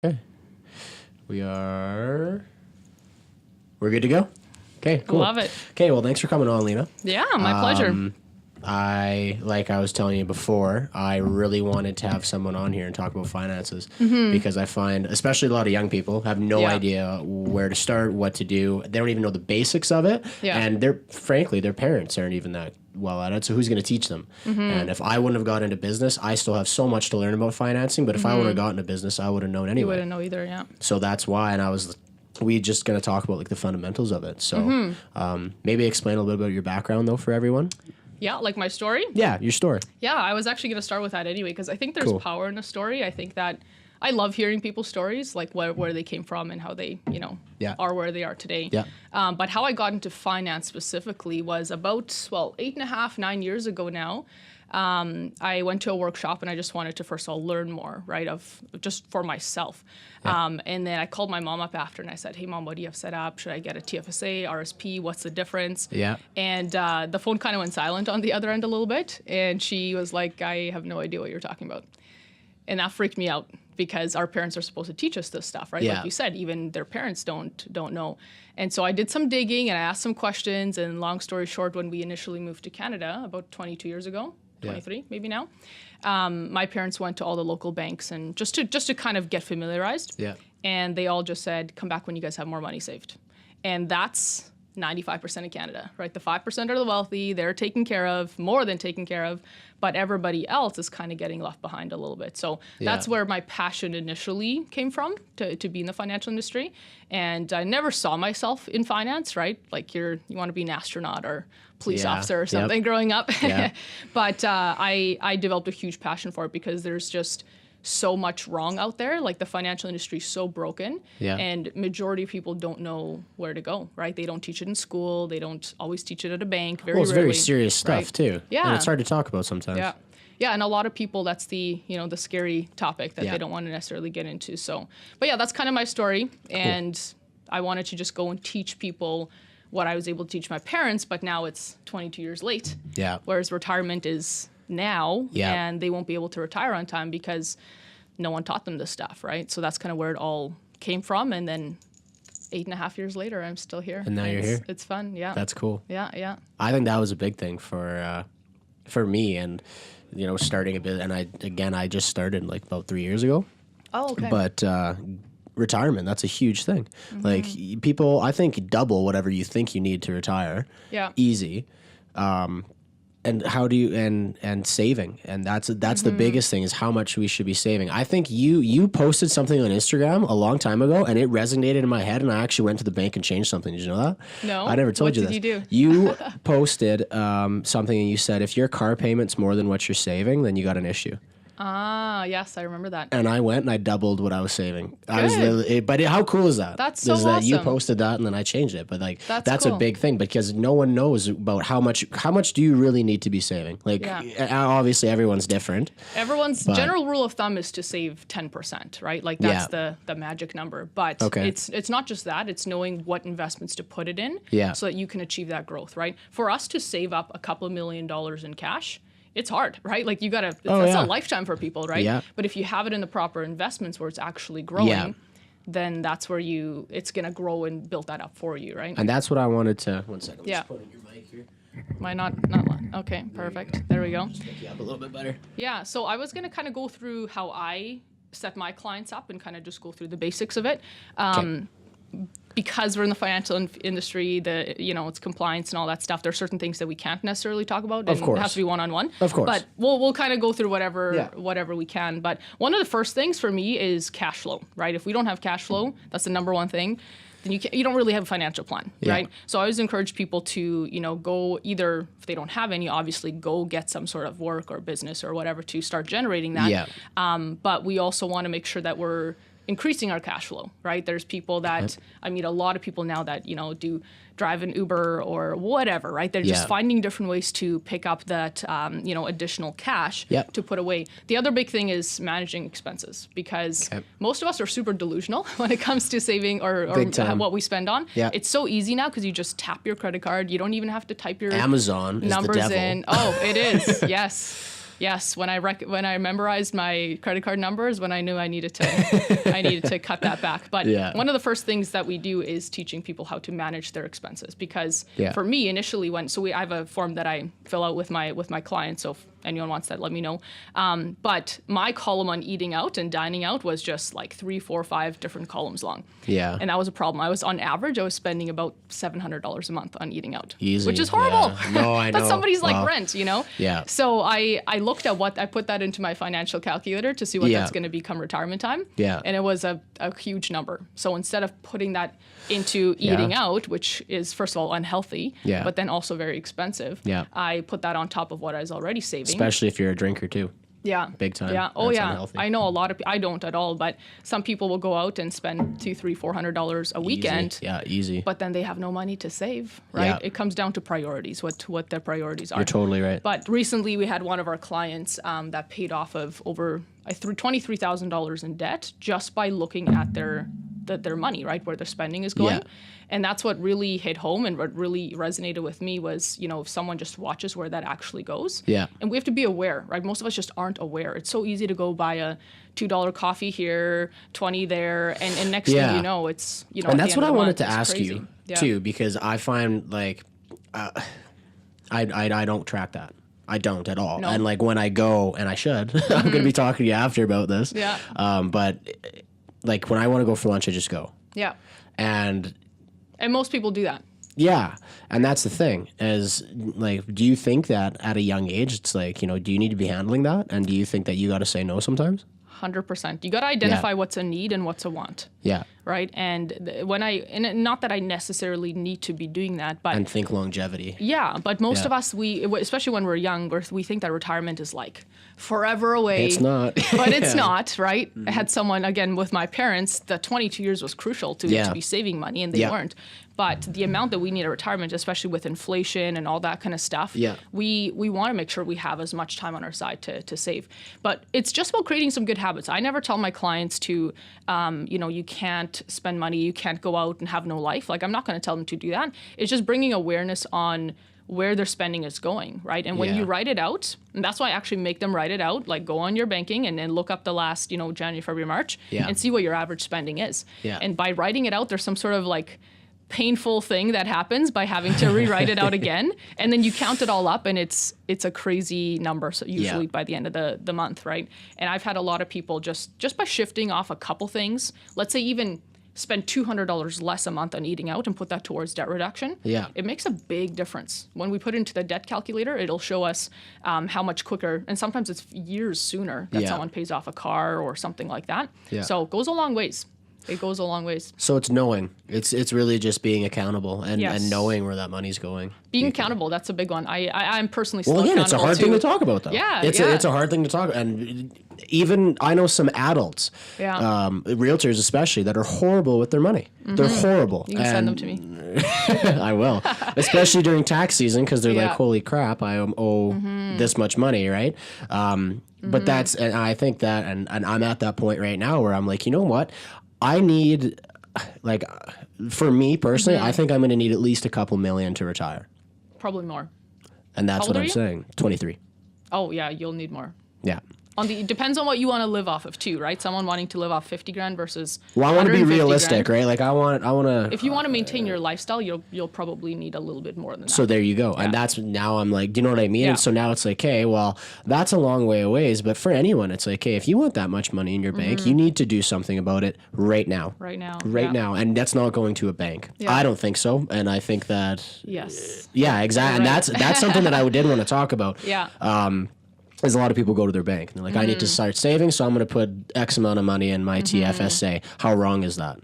Okay. We're good to go? Okay, cool. Love it. Okay, well, thanks for coming on, Lina. Yeah, my pleasure. Like I was telling you before, I really wanted to have someone on here and talk about finances because I find, especially a lot of young people, have no idea where to start, what to do. They don't even know the basics of it. Yeah. And frankly, their parents aren't even that well at it. So who's going to teach them? And if I wouldn't have got into business, I still have so much to learn about financing. But if I would have gotten into business, I would have known anyway. You wouldn't know either, yeah. So that's why, and we just going to talk about like the fundamentals of it. So maybe explain a little bit about your background though for everyone. Yeah, like my story? Yeah, your story. Yeah, I was actually going to start with that anyway, because I think there's power in a story. I think that I love hearing people's stories, like where they came from and how they, are where they are today. Yeah. But how I got into finance specifically was about, 8.5, 9 years ago now. I went to a workshop and I just wanted to first of all learn more, right, of just for myself. And then I called my mom up after and I said, hey mom, what do you have set up? Should I get a TFSA, RSP? What's the difference? Yeah. And the phone kind of went silent on the other end a little bit. And she was like, I have no idea what you're talking about. And that freaked me out because our parents are supposed to teach us this stuff, right? Yeah. Like you said, even their parents don't know. And so I did some digging and I asked some questions. And long story short, when we initially moved to Canada about 22 years ago, 23 maybe now, my parents went to all the local banks and just to kind of get familiarized. Yeah. And they all just said, come back when you guys have more money saved. And that's 95% of Canada, right? The 5% are the wealthy, they're taken care of, more than taken care of, but everybody else is kind of getting left behind a little bit. So that's where my passion initially came from, to be in the financial industry. And I never saw myself in finance, right? Like you want to be an astronaut or police officer or something growing up. But I developed a huge passion for it because there's just so much wrong out there. Like the financial industry is so broken, and majority of people don't know where to go, right? They don't teach it in school. They don't always teach it at a bank. Very it's rarely, very serious stuff too. Yeah. And it's hard to talk about sometimes. Yeah. Yeah, and a lot of people, that's the scary topic that they don't want to necessarily get into. So, but yeah, that's kind of my story. And I wanted to just go and teach people what I was able to teach my parents, but now it's 22 years late. Yeah. Whereas retirement is now, and they won't be able to retire on time because no one taught them this stuff, right? So that's kind of where it all came from. And then 8.5 years later, I'm still here. And now you're here. It's fun, yeah. That's cool. Yeah, yeah. I think that was a big thing for me, and starting a bit. And I just started like about 3 years ago. Oh, okay. But retirement, that's a huge thing. Like people, I think, double whatever you think you need to retire. Yeah. Easy. And how do you and saving, and that's the biggest thing, is how much we should be saving. I think you posted something on Instagram a long time ago, and it resonated in my head, and I actually went to the bank and changed something. Did you know that? No. I never told you this. What did you do? You posted something, and you said if your car payment's more than what you're saving, then you got an issue. Ah, yes, I remember that. And I went and I doubled what I was saving. How cool is that? That's so awesome. That you posted that and then I changed it. But like that's cool. A big thing because no one knows about how much do you really need to be saving? Like obviously everyone's different. Everyone's general rule of thumb is to save 10%, right? Like that's the magic number. But it's not just that, it's knowing what investments to put it in so that you can achieve that growth, right? For us to save up a couple $1 million in cash, it's hard, right? Like you gotta, that's a lifetime for people, right? Yeah. But if you have it in the proper investments where it's actually growing, then that's where it's gonna grow and build that up for you, right? And that's what I wanted to, one second, I'm just putting your mic here. Am I not, okay, perfect. There we go. Just make you up a little bit better. Yeah, so I was gonna kind of go through how I set my clients up and kind of just go through the basics of it. Because we're in the financial industry, it's compliance and all that stuff. There are certain things that we can't necessarily talk about. Of course. It has to be one-on-one. Of course. But we'll kind of go through whatever we can. But one of the first things for me is cash flow, right? If we don't have cash flow, that's the number one thing, then you don't really have a financial plan, right? So I always encourage people to, go either, if they don't have any, obviously go get some sort of work or business or whatever to start generating that. Yeah. But we also want to make sure that we're increasing our cash flow, right? There's people that, I meet a lot of people now that, do drive an Uber or whatever, right? They're just finding different ways to pick up that, additional cash to put away. The other big thing is managing expenses because most of us are super delusional when it comes to saving or what we spend on. Yeah. It's so easy now because you just tap your credit card. You don't even have to type your Amazon numbers is the devil. in. Oh, it is. Yes. Yes, when I memorized my credit card numbers, when I knew I needed to cut that back. But one of the first things that we do is teaching people how to manage their expenses, because for me initially I have a form that I fill out with my clients. So if anyone wants that, let me know. But my column on eating out and dining out was just like 3, 4, 5 different columns long. Yeah. And that was a problem. I was spending about $700 a month on eating out. Easy. Which is horrible. Yeah. No, I know. But somebody's rent, Yeah. So I looked at I put that into my financial calculator to see what that's going to become retirement time. Yeah. And it was a huge number. So instead of putting that into eating out, which is first of all unhealthy, but then also very expensive, I put that on top of what I was already saving. Especially if you're a drinker too. Yeah. Big time. Yeah. Oh, that's unhealthy. I know a lot of people, I don't at all, but some people will go out and spend $200, $300, $400 a weekend. Easy. Yeah, easy. But then they have no money to save, right? Yeah. It comes down to priorities, what their priorities are. You're totally right. But recently we had one of our clients that paid off of over $23,000 in debt just by looking at their money, right, where their spending is going. Yeah. And that's what really hit home and what really resonated with me was, if someone just watches where that actually goes. Yeah. And we have to be aware, right? Most of us just aren't aware. It's so easy to go buy a $2 coffee here, 20 there, and next thing you know, it's, and that's what I wanted to ask you too, because I find I don't track that. I don't at all. No. And when I go, and I should, I'm going to be talking to you after about this. Yeah. But when I want to go for lunch, I just go. Yeah. And most people do that. Yeah. And that's the thing is do you think that at a young age, it's do you need to be handling that? And do you think that you got to say no sometimes? 100%. You got to identify what's a need and what's a want. Yeah. Right. And not that I necessarily need to be doing that, but. And think longevity. Yeah. But most of us, especially when we're young, we think that retirement is forever away. It's not. But it's not, right? Mm-hmm. I had someone, again, with my parents, the 22 years was crucial to be saving money, and they weren't. But the amount that we need at retirement, especially with inflation and all that kind of stuff, we want to make sure we have as much time on our side to save. But it's just about creating some good habits. I never tell my clients to, you can't spend money, you can't go out and have no life. I'm not going to tell them to do that. It's just bringing awareness on where their spending is going, right? And when you write it out, and that's why I actually make them write it out, go on your banking and then look up the last, January, February, March, and see what your average spending is. Yeah. And by writing it out, there's some sort of painful thing that happens by having to rewrite it out again, and then you count it all up, and it's a crazy number. So usually by the end of the month, right? And I've had a lot of people just by shifting off a couple things, let's say even spend $200 less a month on eating out and put that towards debt reduction. Yeah, it makes a big difference. When we put it into the debt calculator, it'll show us how much quicker, and sometimes it's years sooner that someone pays off a car or something like that. Yeah. So it goes a long ways. It goes a long ways. So it's knowing. It's really just being accountable and knowing where that money's going. Being accountable, that's a big one. I'm personally still accountable. It's a hard thing to talk about, though. Yeah, it's a hard thing to talk about. And even I know some adults, realtors especially, that are horrible with their money. Mm-hmm. They're horrible. You can send them to me. I will. Especially during tax season, because they're holy crap, I owe this much money, right? But and I think that, and I'm at that point right now where I'm you know what? I need, for me personally, I think I'm going to need at least a couple million to retire. Probably more. And that's what I'm saying. 23. Oh, yeah, you'll need more. Yeah. It depends on what you want to live off of too, right? Someone wanting to live off 50 grand versus. Well, I want to be realistic, right? I want to. If you want to maintain your lifestyle, you'll probably need a little bit more than that. So there you go, and that's now I'm do you know what I mean? Yeah. And so now it's okay, well, that's a long way away, but for anyone, it's hey, if you want that much money in your bank, you need to do something about it right now. Right now. Right now, and that's not going to a bank. Yeah. I don't think so, and I think that. Yes. Yeah, exactly, right. And that's something that I did want to talk about. Yeah. Is a lot of people go to their bank and they're I need to start saving, so I'm going to put X amount of money in my TFSA. How wrong is that?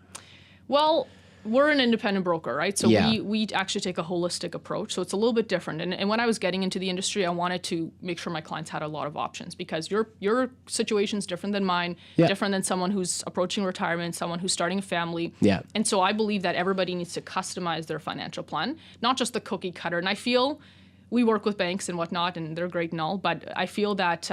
Well, we're an independent broker, right? So we actually take a holistic approach. So it's a little bit different. And when I was getting into the industry, I wanted to make sure my clients had a lot of options, because your situation's different than mine, different than someone who's approaching retirement, someone who's starting a family. Yeah. And so I believe that everybody needs to customize their financial plan, not just the cookie cutter. And I feel we work with banks and whatnot, and they're great and all, but I feel that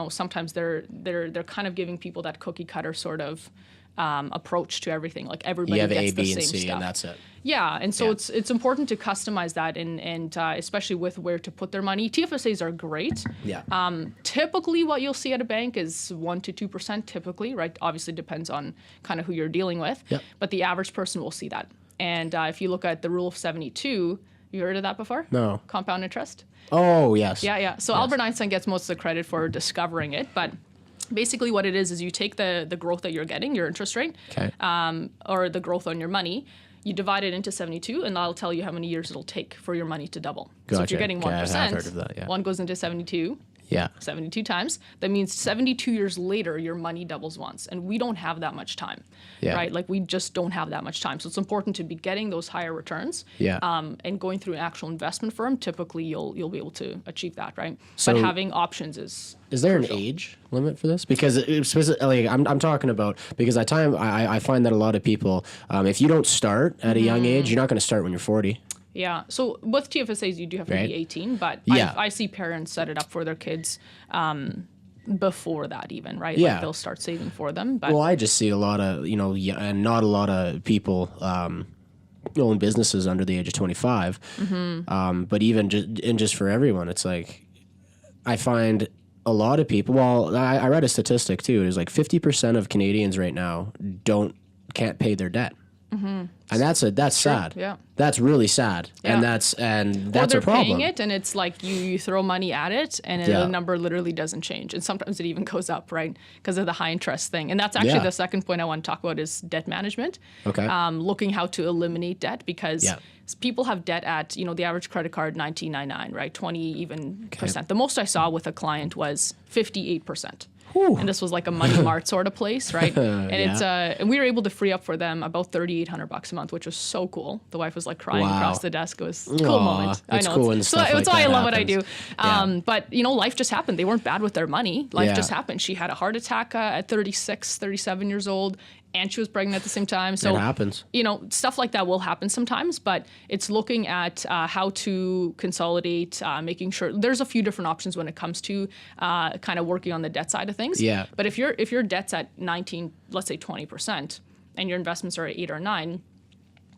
sometimes they're kind of giving people that cookie cutter sort of approach to everything. Like everybody you have gets A, B, the and same C, stuff. and that's it. Yeah, and so it's important to customize that, and especially with where to put their money. TFSAs are great. Yeah. Typically, what you'll see at a bank is 1% to 2%. Typically, right? Obviously, depends on kind of who you're dealing with. Yep. But the average person will see that. And if you look at the rule of 72, you heard of that before? No. Compound interest. Oh yes. Yeah. So Albert Einstein gets most of the credit for discovering it, but basically what it is you take the growth that you're getting, your interest rate, or the growth on your money, you divide it into 72, and that'll tell you how many years it'll take for your money to double. Gotcha. So if you're getting 1%, I've heard of that, 1 goes into 72. Yeah. 72 times. That means 72 years later, your money doubles once. And we don't have that much time, right? Like we just don't have that much time. So it's important to be getting those higher returns. Yeah. And going through an actual investment firm, typically you'll be able to achieve that, right? So but having options is there crucial. an age limit for this? Because like, I'm talking about, because I find that a lot of people, if you don't start at a young age, you're not going to start when you're 40. Yeah. So with TFSAs, you do have to be 18, but I see parents set it up for their kids before that even, right? Yeah. Like they'll start saving for them. But Well, I just see a lot of, and not a lot of people own businesses under the age of 25. But even just for everyone, it's like, I find a lot of people, well, I read a statistic too, it's like 50% of Canadians right now can't pay their debt. And that's sad. Yeah. That's really sad. Yeah. And that's or they're a problem. paying it, and it's like you throw money at it, and the number literally doesn't change. And sometimes it even goes up, right? Because of the high interest thing. And that's actually the second point I want to talk about is debt management. Okay. Looking how to eliminate debt, because people have debt at, the average credit card, 19.99, right? 20 even percent. The most I saw with a client was 58%. Whew. And this was like a Money Mart sort of place, right? And it's and we were able to free up for them about $3,800 a month, which was so cool. The wife was like crying across the desk. It was a cool moment. I know. Cool it's why I love what I do. Yeah. But life just happened. They weren't bad with their money. Life just happened. She had a heart attack at 36, 37 years old. And she was pregnant at the same time. So it happens. Stuff like that will happen sometimes, but it's looking at how to consolidate, making sure there's a few different options when it comes to kind of working on the debt side of things. Yeah. But if your debt's at 19, let's say 20%, and your investments are at 8 or 9,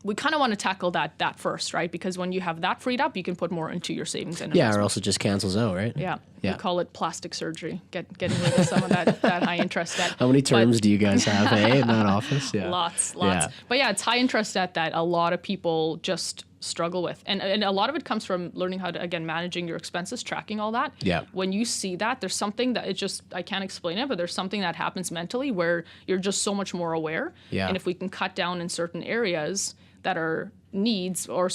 we kind of want to tackle that first, right? Because when you have that freed up, you can put more into your savings and investments. Or else it just cancels out, right? Yeah. We call it plastic surgery, getting rid of some of that high interest debt. How many terms do you guys have, in that office? Yeah. Lots. Yeah. But it's high interest debt that a lot of people just struggle with. And a lot of it comes from learning how to, again, managing your expenses, tracking all that. Yeah. When you see that, there's something that I can't explain it, but there's something that happens mentally where you're just so much more aware. Yeah. And if we can cut down in certain areas that are needs, or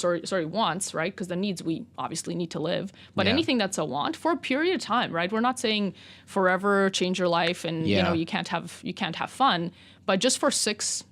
wants, right? Because the needs, we obviously need to live, but anything that's a want for a period of time, right? We're not saying forever change your life and you can't have fun, but just for 6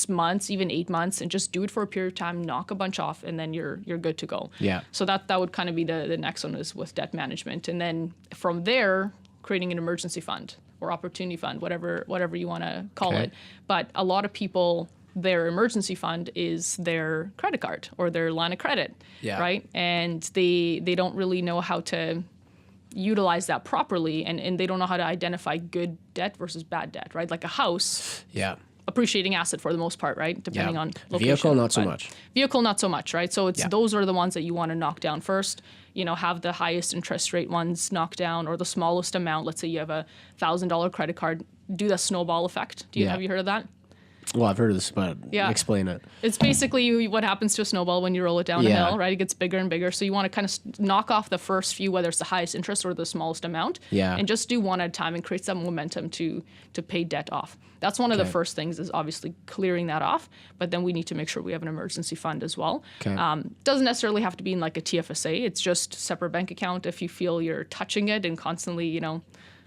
months, even 8 months, and just do it for a period of time, knock a bunch off, and then you're good to go. Yeah. So that would kind of be the next one, is with debt management, and then from there, creating an emergency fund or opportunity fund, whatever you want to call it. But a lot of people, their emergency fund is their credit card or their line of credit, right? And they don't really know how to utilize that properly, and they don't know how to identify good debt versus bad debt, right? Like a house, appreciating asset for the most part, right? Depending on location. Vehicle, not so much. Vehicle, not so much, right? So those are the ones that you want to knock down first. Have the highest interest rate ones knocked down, or the smallest amount. Let's say you have a $1,000 credit card. Do the snowball effect. Have you heard of that? Well, I've heard of this, but explain it. It's basically what happens to a snowball when you roll it down a hill, right? It gets bigger and bigger. So you want to kind of knock off the first few, whether it's the highest interest or the smallest amount, and just do one at a time and create some momentum to pay debt off. That's one of the first things, is obviously clearing that off. But then we need to make sure we have an emergency fund as well. Doesn't necessarily have to be in like a TFSA. It's just separate bank account if you feel you're touching it and constantly,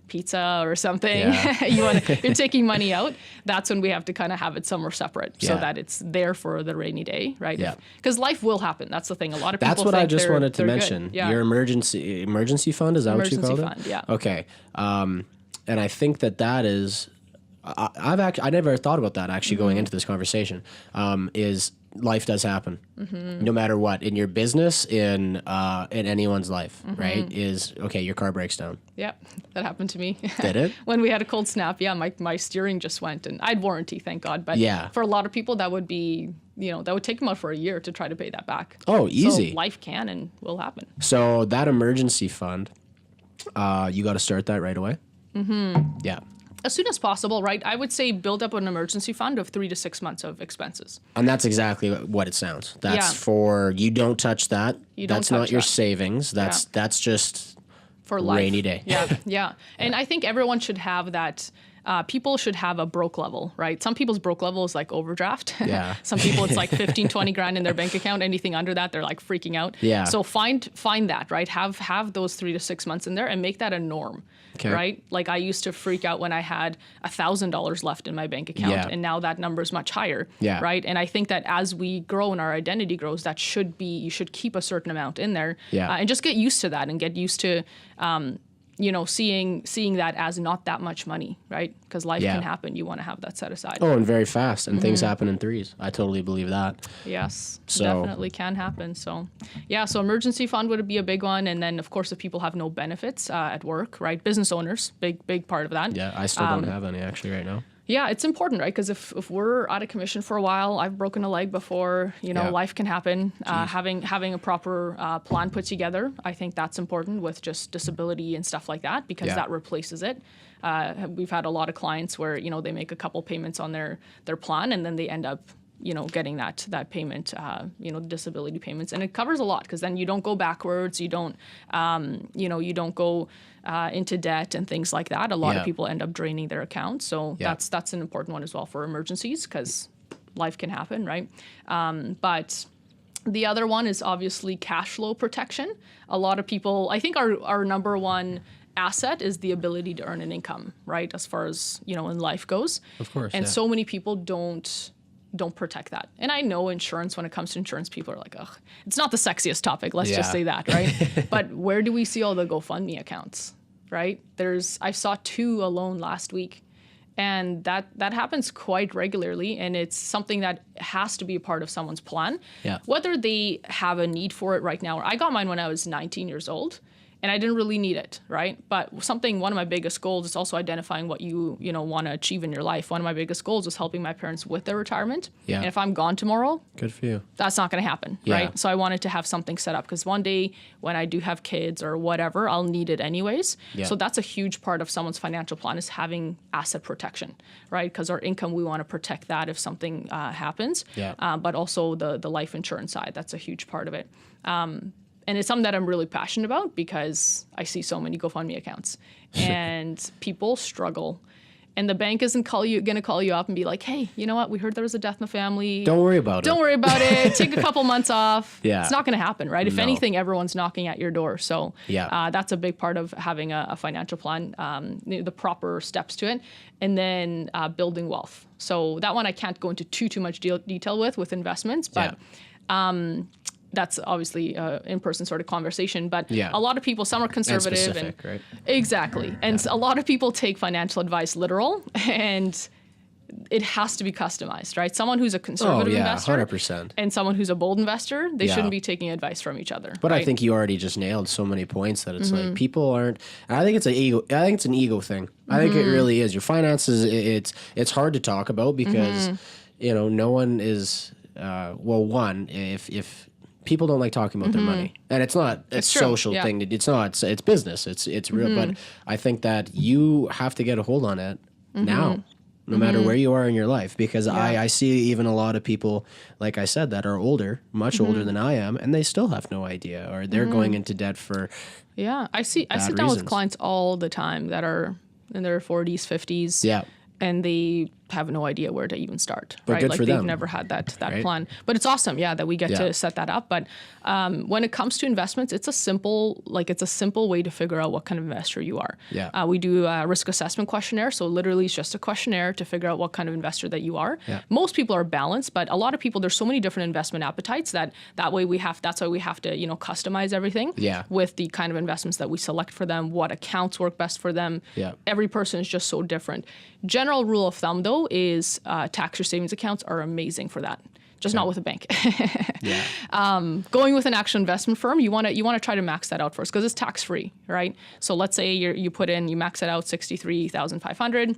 pizza or something, you're taking money out, that's when we have to kind of have it somewhere separate so that it's there for the rainy day, right? Because life will happen. That's the thing. A lot of people That's what think I just wanted to mention. Good. Yeah. Your emergency fund, is that what you called it? Emergency fund, yeah. Okay. And I think that is, I never thought about that actually going into this conversation, is life does happen, no matter what, in your business, in anyone's life, right? Is okay. Your car breaks down. Yep, that happened to me. Did it? When we had a cold snap, yeah, my steering just went, and I had warranty, thank God. But for a lot of people, that would be, that would take them out for a year to try to pay that back. Oh, easy. So life can and will happen. So that emergency fund, you got to start that right away. Yeah. As soon as possible, right? I would say build up an emergency fund of 3 to 6 months of expenses. And that's exactly what it sounds. That's for, you don't touch that. That's not your savings. That's just for life. Rainy day. Yeah. And I think everyone should have that. People should have a broke level, right? Some people's broke level is like overdraft. Yeah. Some people it's like 15, 20 grand in their bank account. Anything under that, they're like freaking out. Yeah. So find that, right? Have those 3 to 6 months in there and make that a norm. Okay. Right? Like I used to freak out when I had $1,000 left in my bank account, and now that number is much higher. Yeah. Right? And I think that as we grow and our identity grows, that should be, you should keep a certain amount in there, and just get used to that and get used to, seeing that as not that much money, right? Because life can happen. You want to have that set aside. Oh, and very fast, and things happen in threes. I totally believe that. Yes, definitely can happen. So, so emergency fund would be a big one, and then of course if people have no benefits at work, right? Business owners, big part of that. Yeah, I still don't have any actually right now. Yeah, it's important, right? Because if we're out of commission for a while, I've broken a leg before, life can happen. Having a proper plan put together, I think that's important with just disability and stuff like that, because that replaces it. We've had a lot of clients where, they make a couple payments on their plan and then they end up, getting that payment, disability payments. And it covers a lot because then you don't go backwards. You don't, you don't go into debt and things like that. A lot of people end up draining their accounts. So that's an important one as well for emergencies because life can happen, right? But the other one is obviously cash flow protection. A lot of people, I think our number one asset is the ability to earn an income, right? As far as, in life goes. Of course. And so many people don't protect that. And I know insurance, when it comes to insurance, people are like, ugh, it's not the sexiest topic. Let's just say that, right? But where do we see all the GoFundMe accounts, right? I saw 2 alone last week. And that happens quite regularly. And it's something that has to be a part of someone's plan. Yeah. Whether they have a need for it right now. I got mine when I was 19 years old. And I didn't really need it, right? But one of my biggest goals is also identifying what you want to achieve in your life. One of my biggest goals was helping my parents with their retirement. Yeah. And if I'm gone tomorrow, good for you. That's not going to happen, right? So I wanted to have something set up because one day when I do have kids or whatever, I'll need it anyways. Yeah. So that's a huge part of someone's financial plan is having asset protection, right? Because our income, we want to protect that if something happens. Yeah. But also the life insurance side, that's a huge part of it. And it's something that I'm really passionate about because I see so many GoFundMe accounts and people struggle. And the bank isn't going to call you up and be like, hey, you know what? We heard there was a death in the family. Don't worry about it. Don't worry about it. Take a couple months off. Yeah. It's not going to happen, right? If anything, everyone's knocking at your door. So that's a big part of having a financial plan, the proper steps to it. And then building wealth. So that one I can't go into too much detail with investments. But that's obviously in-person sort of conversation, but a lot of people, some are conservative and specific, right? Exactly. And a lot of people take financial advice literal and it has to be customized, right? Someone who's a conservative investor 100%. And someone who's a bold investor, they shouldn't be taking advice from each other. But right? I think you already just nailed so many points that it's like people aren't. I think it's an ego. I think it's an ego thing. I think it really is. Your finances, it's hard to talk about because no one is. If people don't like talking about their money, and it's not a social thing. It's not. It's business. It's real. But I think that you have to get a hold on it now, no matter where you are in your life, because I see even a lot of people, like I said, that are older, much older than I am, and they still have no idea, or they're going into debt for. Yeah, I sit down with clients all the time that are in their 40s, 50s. Yeah. And they have no idea where to even start, but right? Good like for they've them. Never had that right? plan. But it's awesome, that we get to set that up. But when it comes to investments, it's a simple way to figure out what kind of investor you are. Yeah. We do a risk assessment questionnaire. So literally it's just a questionnaire to figure out what kind of investor that you are. Yeah. Most people are balanced, but a lot of people, there's so many different investment appetites that's why we have to, customize everything with the kind of investments that we select for them, what accounts work best for them. Yeah. Every person is just so different. General rule of thumb, though, is tax or savings accounts are amazing for that. just not with a bank. Yeah. Going with an actual investment firm, you want to try to max that out first because it's tax free, right? So let's say you max it out 63,500,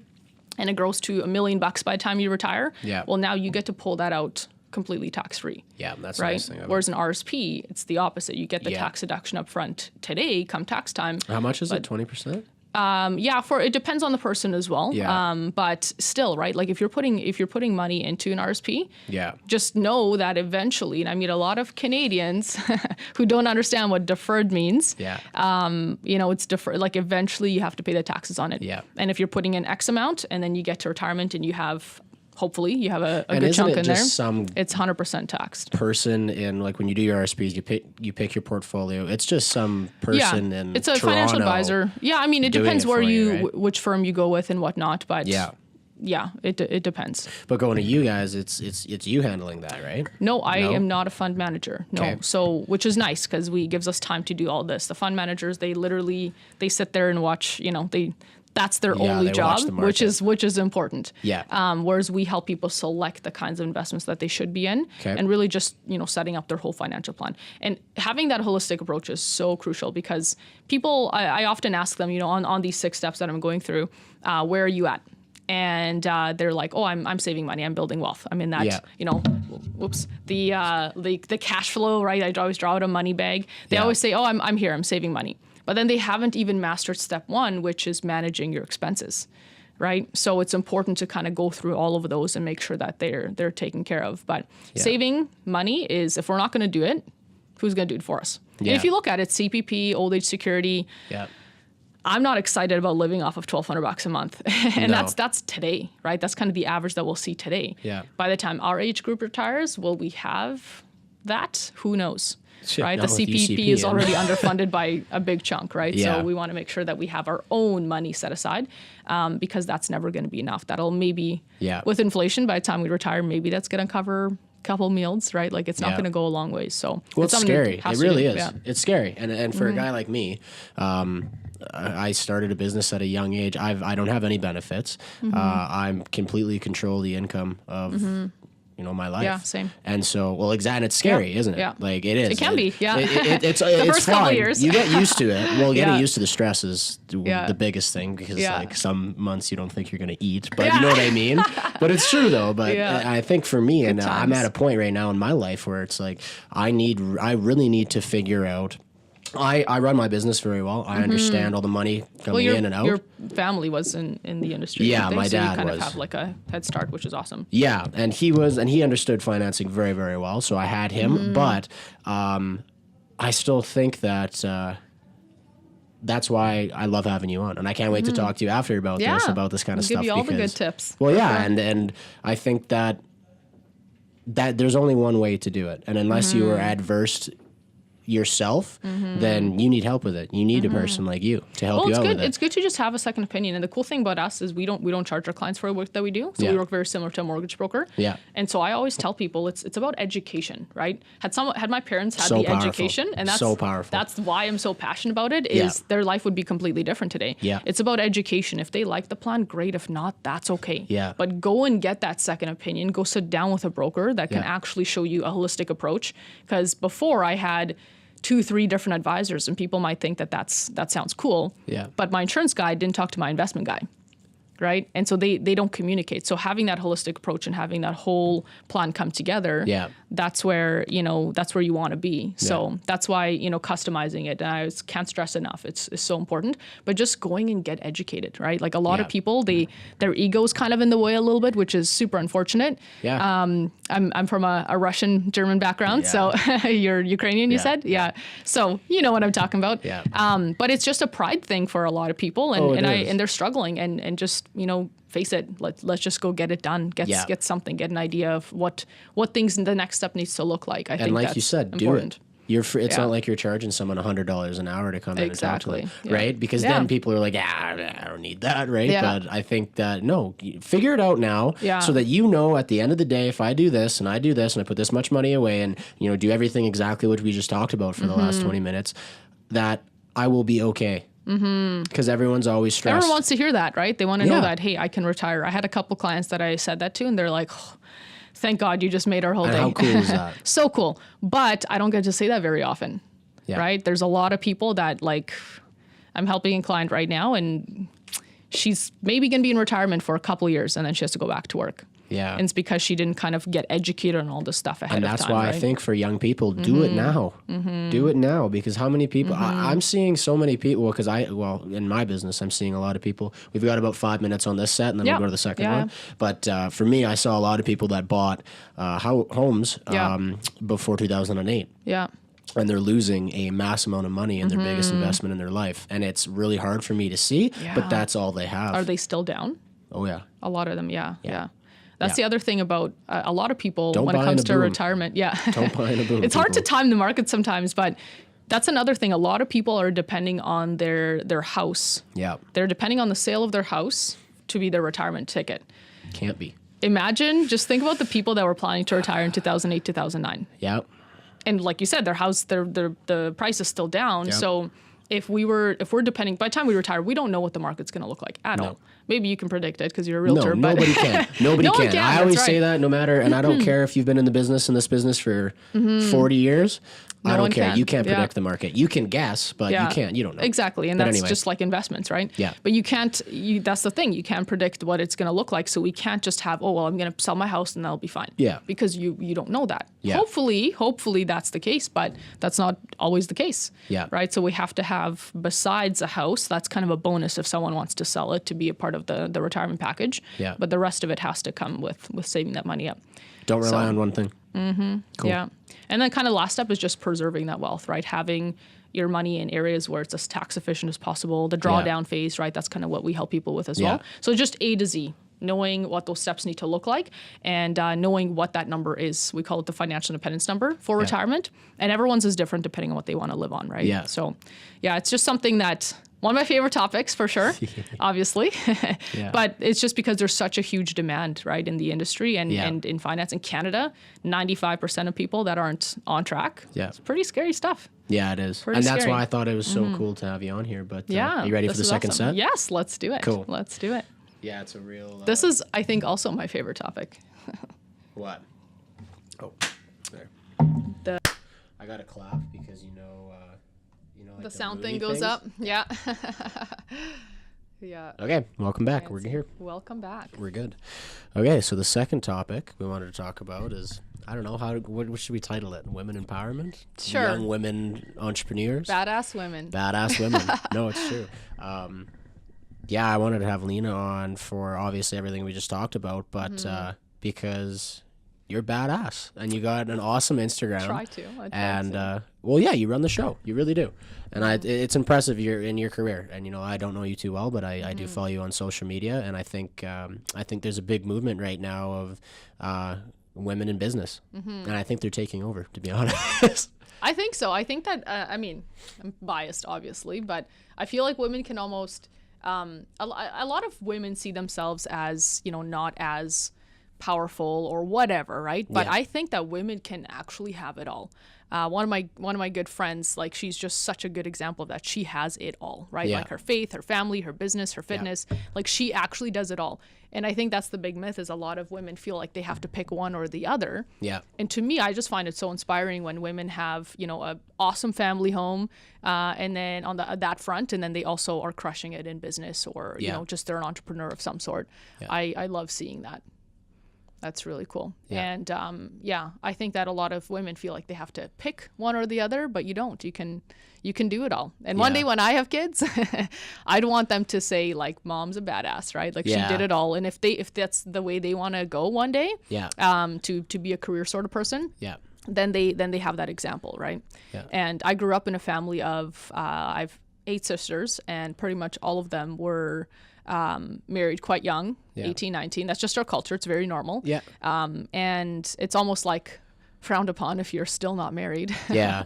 and it grows to $1 million by the time you retire. Yeah. Well, now you get to pull that out completely tax free. Yeah, that's right. The nice thing of it. Whereas an RSP, it's the opposite. You get the tax deduction up front today, come tax time. How much is it? 20%? It depends on the person as well. Yeah. But still, right? Like if you're putting money into an RSP, just know that eventually, and I meet a lot of Canadians who don't understand what deferred means. Yeah. It's deferred. Like eventually you have to pay the taxes on it. Yeah. And if you're putting in X amount and then you get to retirement and hopefully you have a and good chunk in there. Some it's 100% taxed. Person in, like, when you do your RSPs, you pick your portfolio. It's just some person in it's a Toronto financial advisor. Yeah, I mean, it depends where which firm you go with and whatnot. But it depends. But going to you guys, it's you handling that, right? No, I am not a fund manager. No, okay. So which is nice because gives us time to do all this. The fund managers, they sit there and watch. That's their only job, which is important. Yeah. Whereas we help people select the kinds of investments that they should be in, and really just setting up their whole financial plan. And having that holistic approach is so crucial because people, I often ask them, on these 6 steps that I'm going through, where are you at? And they're like, oh, I'm saving money. I'm building wealth. I'm in that, the cash flow, right? I always draw out a money bag. They always say, oh, I'm here. I'm saving money. But then they haven't even mastered step 1, which is managing your expenses, right? So it's important to kind of go through all of those and make sure that they're taken care of. But saving money is, if we're not going to do it, who's going to do it for us? Yeah. And if you look at it, CPP, old age security, I'm not excited about living off of $1,200 a month. And that's today, right? That's kind of the average that we'll see today. Yeah. By the time our age group retires, will we have that? Who knows? Right, the CPP is already underfunded by a big chunk, right? Yeah. So we want to make sure that we have our own money set aside, because that's never going to be enough. That'll maybe, with inflation, by the time we retire, maybe that's going to cover a couple meals, right? Like it's not going to go a long way. So it's scary. It really is. Yeah. It's scary, and for a guy like me, I started a business at a young age. I don't have any benefits. I'm completely control the income of. My life. Yeah, same. And so, and it's scary, isn't it? Yeah. Like it is. It can be, yeah. It's the first fine. couple of years. You get used to it. Well, getting used to the stress is the biggest thing because like some months you don't think you're going to eat, but you know what I mean? But it's true though. But I think for me, and I'm at a point right now in my life where it's like, I really need to figure out. I run my business very well. I understand all the money coming in and out. Your family was in the industry. Yeah, my dad was. So you kind of have like a head start, which is awesome. Yeah, and he understood financing very, very well. So I had him, but I still think that that's why I love having you on, and I can't wait to talk to you after about this kind of stuff. Give you all the good tips. Well, and I think that there's only one way to do it, and unless you are adverse yourself, then you need help with it. You need a person like you to help you out with it. It's good to just have a second opinion. And the cool thing about us is we don't charge our clients for the work that we do. So we work very similar to a mortgage broker. Yeah. And so I always tell people it's about education, right? Had my parents had the education, and that's so powerful. That's why I'm so passionate about it, is their life would be completely different today. Yeah. It's about education. If they like the plan, great. If not, that's okay. Yeah. But go and get that second opinion. Go sit down with a broker that can actually show you a holistic approach. Because before I had 2-3 different advisors, and people might think that sounds cool. Yeah. But my insurance guy didn't talk to my investment guy, right? And so they don't communicate. So having that holistic approach and having that whole plan come together, that's where you want to be. So that's why customizing it, and I can't stress enough, it's so important. But just going and get educated, right? Like a lot of people, their ego's kind of in the way a little bit, which is super unfortunate. Yeah. I'm from a Russian German background, so you're Ukrainian, you said? Yeah. So you know what I'm talking about. Yeah. But it's just a pride thing for a lot of people, and they're struggling, and just face it. Let's just go get it done. Get something. Get an idea of what things in the next step needs to look like. I think like that's you said, important. Do it. It's not like you're charging someone $100 an hour to come in and talk to them, right? Because then people are like, I don't need that, right? Yeah. But I think that figure it out now, so that at the end of the day, if I do this and I do this and I put this much money away and do everything exactly what we just talked about for the last 20 minutes, that I will be okay. Because everyone's always stressed. Everyone wants to hear that, right? They want to know that, hey, I can retire. I had a couple clients that I said that to, and they're like, Thank God you just made our whole and day. How cool is that? So cool. But I don't get to say that very often, Yeah. right? There's a lot of people that like, I'm helping a client right now and she's maybe going to be in retirement for a couple of years and then she has to go back to work. Yeah. And it's because she didn't kind of get educated on all this stuff ahead of time. And that's why right? I think for young people, do it now. Do it now, because how many people, I'm seeing so many people, because in my business, I'm seeing a lot of people. We've got about 5 minutes on this set and then we'll go to the second one. But for me, I saw a lot of people that bought homes before 2008. Yeah. And they're losing a mass amount of money in their biggest investment in their life. And it's really hard for me to see, but that's all they have. Are they still down? Oh, yeah. A lot of them, yeah. That's the other thing about a lot of people when it comes to retirement. Yeah. Don't buy in a boom. It's hard to time the market sometimes, but that's another thing. A lot of people are depending on their house. Yeah. They're depending on the sale of their house to be their retirement ticket. Can't be. Imagine, just think about the people that were planning to retire in 2008, 2009. Yeah. And like you said, their house, the price is still down. Yep. So if we're depending, by the time we retire, we don't know what the market's going to look like at all. Maybe you can predict it because you're a realtor. No, nobody can. Nobody can. I always say that no matter, and I don't care if you've been in this business for 40 years. I don't care. You can't predict the market. You can guess, but you don't know. Exactly. And that's just like investments, right? Yeah. But you can't, that's the thing. You can't predict what it's going to look like. So we can't just have, I'm going to sell my house and that'll be fine. Yeah. Because you don't know that. Yeah. Hopefully that's the case, but that's not always the case. Yeah. Right. So we have to have, besides a house, that's kind of a bonus if someone wants to sell it to be a part of the retirement package. Yeah. But the rest of it has to come with saving that money up. Don't rely on one thing. Mm-hmm. Cool. Yeah. And then kind of last step is just preserving that wealth, right? Having your money in areas where it's as tax efficient as possible. The drawdown phase, right? That's kind of what we help people with as well. So just A to Z, knowing what those steps need to look like and knowing what that number is. We call it the financial independence number for retirement. And everyone's is different depending on what they want to live on, right? Yeah. So yeah, it's just something that one of my favorite topics for sure, obviously. But it's just because there's such a huge demand, right, in the industry and in finance. In Canada, 95% of people that aren't on track. Yeah. It's pretty scary stuff. Yeah, it is. Pretty and that's scary. why I thought it was so cool to have you on here. But are you ready for the second set? Yes, let's do it. Cool. Let's do it. Yeah, it's a real... This is, I think, also my favorite topic. What? Oh, there. I got to clap because like the sound thing goes up. Yeah. Okay, welcome back. We're here. Welcome back. We're good. Okay, so the second topic we wanted to talk about is, I don't know, what should we title it? Women empowerment? Sure. Young women entrepreneurs? Badass women. Badass women. No, it's true. I wanted to have Lina on for obviously everything we just talked about, but because you're badass and you got an awesome Instagram. I try and to. You run the show. You really do. And it's impressive you're in your career. And I don't know you too well, but I do follow you on social media, and I think there's a big movement right now of women in business, and I think they're taking over, to be honest. I think so. I think that I'm biased, obviously, but I feel like women can almost a lot of women see themselves as not as powerful or whatever, right? But I think that women can actually have it all. One of my good friends, like, she's just such a good example of that. She has it all, right? Like her faith, her family, her business, her fitness, like she actually does it all. And I think that's the big myth, is a lot of women feel like they have to pick one or the other. Yeah. And to me, I just find it so inspiring when women have, a awesome family home, and then on that front, and then they also are crushing it in business, or, just they're an entrepreneur of some sort. Yeah. I love seeing that. That's really cool. Yeah. And I think that a lot of women feel like they have to pick one or the other, but you don't. You can do it all. And one day when I have kids, I'd want them to say, like, mom's a badass, right? Like, she did it all. And if that's the way they want to go one day, to be a career sort of person, then they have that example, right? Yeah. And I grew up in a family of I've 8 sisters, and pretty much all of them were married quite young, 18, 19. That's just our culture. It's very normal. Yeah. And it's almost like frowned upon if you're still not married. Yeah.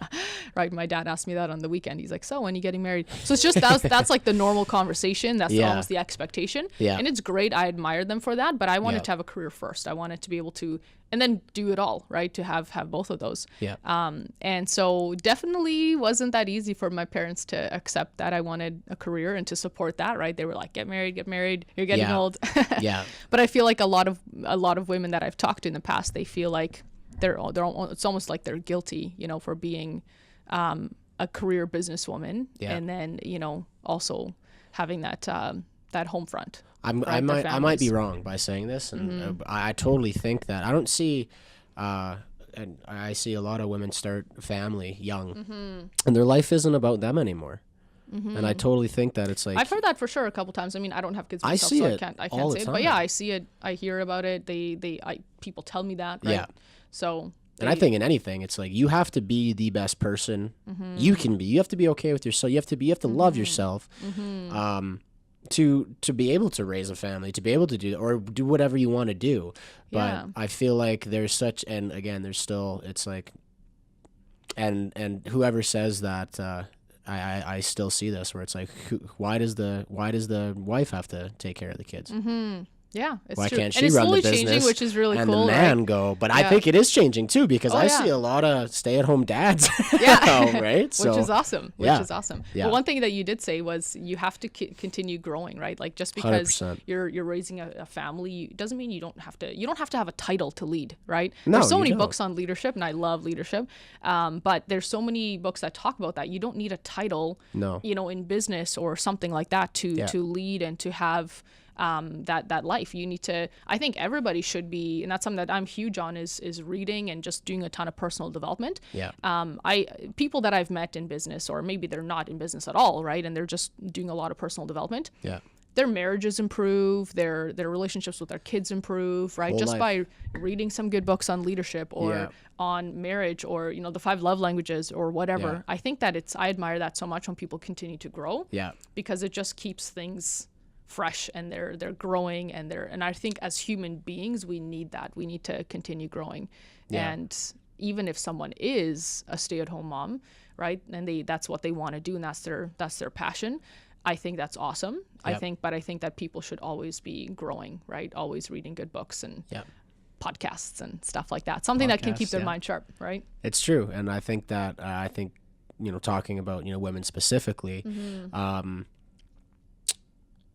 Right. My dad asked me that on the weekend. He's like, so when are you getting married? So it's just, that's like the normal conversation. That's almost the expectation. Yeah. And it's great. I admire them for that, but I wanted to have a career first. I wanted to be able to, and then do it all, right? To have both of those. Yeah. And so definitely wasn't that easy for my parents to accept that I wanted a career and to support that, right? They were like, get married, you're getting old. Yeah. But I feel like a lot of women that I've talked to in the past, they feel like it's almost like they're guilty, you know, for being a career businesswoman, and then, you know, also having that home front. I might be wrong by saying this, and I totally think that I don't see, and I see a lot of women start a family young, and their life isn't about them anymore. And I totally think that it's like, I've heard that for sure a couple times. I mean, I don't have kids myself, so I can't say it, but yeah, I see it. I hear about it. People tell me that, right? Yeah. So. And I think in anything, it's like you have to be the best person you can be. You have to be okay with yourself. You have to love yourself, to be able to raise a family, to be able to do whatever you want to do. But I feel like there's such, and again, there's still, it's like, and whoever says that, I still see this where it's like, why does the wife have to take care of the kids? Yeah, it's why true. can't she run the business? Changing, which is really and cool. And the man go, but I think it is changing too, because I see a lot of stay-at-home dads. Right? So, which is awesome. Yeah. Well, one thing that you did say was you have to continue growing, right? Like just because 100%. You're raising a family doesn't mean you don't have to have a title to lead, right? No, there's so many books on leadership, and I love leadership. But there's so many books that talk about that. You don't need a title, you know, in business or something like that to lead and to have that life. You need to, I think everybody should be, and that's something that I'm huge on, is reading and just doing a ton of personal development. People that I've met in business, or maybe they're not in business at all, right, and they're just doing a lot of personal development, their marriages improve, their relationships with their kids improve, right? Just by reading some good books on leadership or on marriage, or, you know, the 5 love languages or whatever. I think that I admire that so much when people continue to grow, because it just keeps things fresh, and they're growing, and I think as human beings we need that. We need to continue growing. And even if someone is a stay-at-home mom, right, and that's what they want to do, and that's their passion, I think that's awesome. I think that people should always be growing, right? Always reading good books and podcasts and stuff like that. Something that can keep their mind sharp, right? It's true. And I think that you know, talking about, you know, women specifically,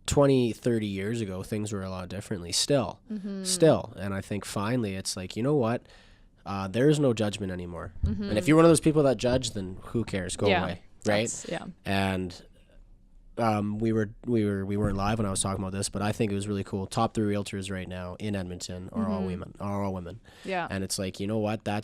20, 30 years ago, things were a lot differently still. And I think finally it's like, you know what? There is no judgment anymore. And if you're one of those people that judge, then who cares? Go away. Right? And we weren't live when I was talking about this, but I think it was really cool. Top 3 realtors right now in Edmonton are all women. Yeah. And it's like, you know what? I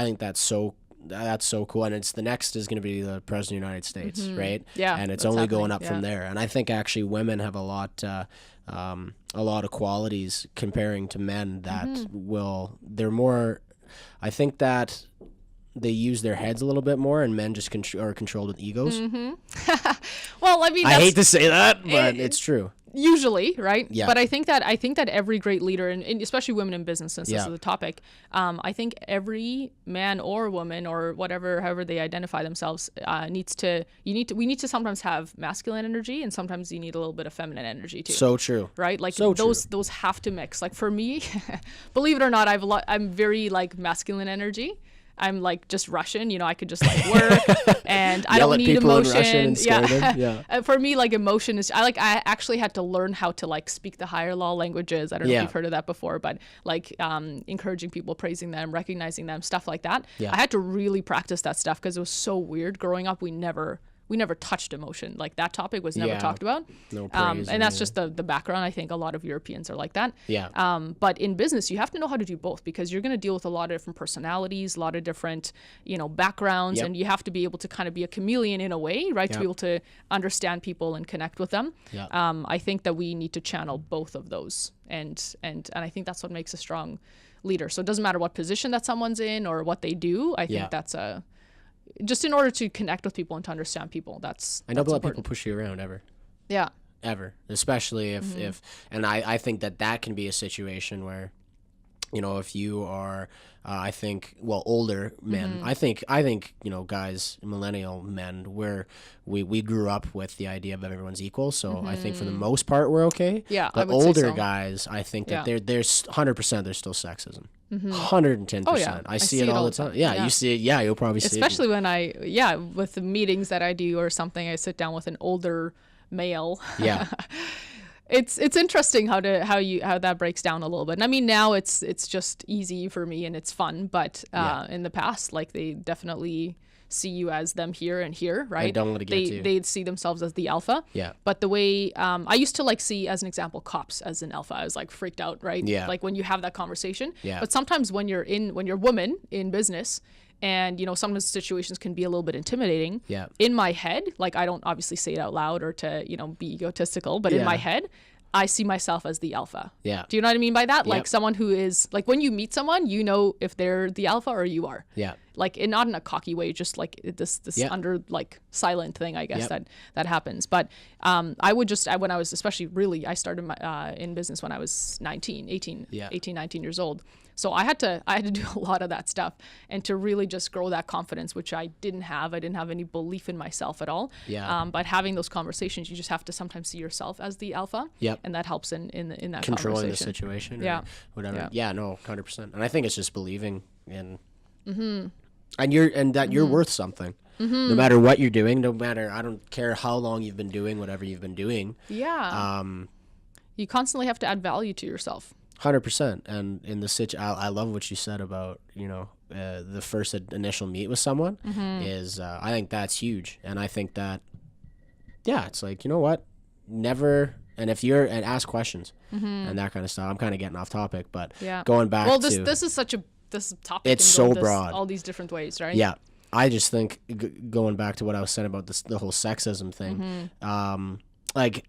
think that's so cool, and it's the next is going to be the president of the United States, right? Yeah, and it's only going up from there. And I think actually women have a lot of qualities comparing to men that they're more. I think that they use their heads a little bit more, and men just are controlled with egos. Well, I mean, I hate to say that, but it's true. Usually, right? Yeah. But I think that every great leader, and especially women in business, since this is the topic, I think every man or woman or however they identify themselves, we need to sometimes have masculine energy, and sometimes you need a little bit of feminine energy too. So true. Right? Like those have to mix. Like for me, believe it or not, I'm very like masculine energy. I'm like just Russian, you know, I could just like work and I don't need emotion. For me, like emotion is, I actually had to learn how to like speak the higher law languages. I don't know if you've heard of that before, but like encouraging people, praising them, recognizing them, stuff like that. I had to really practice that stuff because it was so weird. Growing up, we never touched emotion. Like that topic was never talked about. No praise. And that's just the background. I think a lot of Europeans are like that. Yeah. But in business, you have to know how to do both, because you're going to deal with a lot of different personalities, a lot of different, you know, backgrounds, and you have to be able to kind of be a chameleon in a way, right? To be able to understand people and connect with them. I think that we need to channel both of those, and I think that's what makes a strong leader. So it doesn't matter what position that someone's in or what they do. I think that's just in order to connect with people and to understand people. I don't let people push you around ever. Yeah. Ever. Especially if and I think that can be a situation where you know, if you are, I think, well, older men, I think, you know, guys, millennial men, we grew up with the idea of everyone's equal. So I think for the most part, we're okay. Yeah. But I would say older so. guys, I think that there's 100%, there's still sexism. 110%. Oh, yeah. I see it all the time. Yeah, you see it. Yeah, you'll probably see it. Especially when with the meetings that I do or something, I sit down with an older male. Yeah. It's interesting how that breaks down a little bit. And I mean, now it's just easy for me and it's fun, but in the past, like, they definitely see you as them here and here, right? And don't let it get to you. They'd see themselves as the alpha. Yeah. But the way I used to like see, as an example, cops as an alpha. I was like freaked out, right? Yeah. Like when you have that conversation. Yeah. But sometimes when you're a woman in business, and, you know, some of the situations can be a little bit intimidating. Yeah. In my head, like, I don't obviously say it out loud or to, you know, be egotistical, but in my head, I see myself as the alpha. Yeah. Do you know what I mean by that? Yep. Like someone who is, like, when you meet someone, you know if they're the alpha or you are. Yeah. Like, not in a cocky way, just like this under, like, silent thing, I guess, that happens. But I would just, when I was especially really, I started in business when I was 18, 19 years old. So I had to do a lot of that stuff, and to really just grow that confidence, which I didn't have. I didn't have any belief in myself at all. Yeah. But having those conversations, you just have to sometimes see yourself as the alpha. Yep. And that helps in that controlling conversation. the situation. Yeah. Or whatever. Yeah. No, 100%. And I think it's just believing in, and you're worth something. No matter what you're doing, no matter, I don't care how long you've been doing whatever you've been doing. Yeah. You constantly have to add value to yourself. 100%. And in the I love what you said about, you know, the first initial meet with someone is, I think that's huge. And I think that, yeah, it's like, you know what, never, and ask questions and that kind of stuff. I'm kind of getting off topic, but going back this is such a, this topic. It's so broad. All these different ways, right? Yeah. I just think going back to what I was saying about the whole sexism thing, like,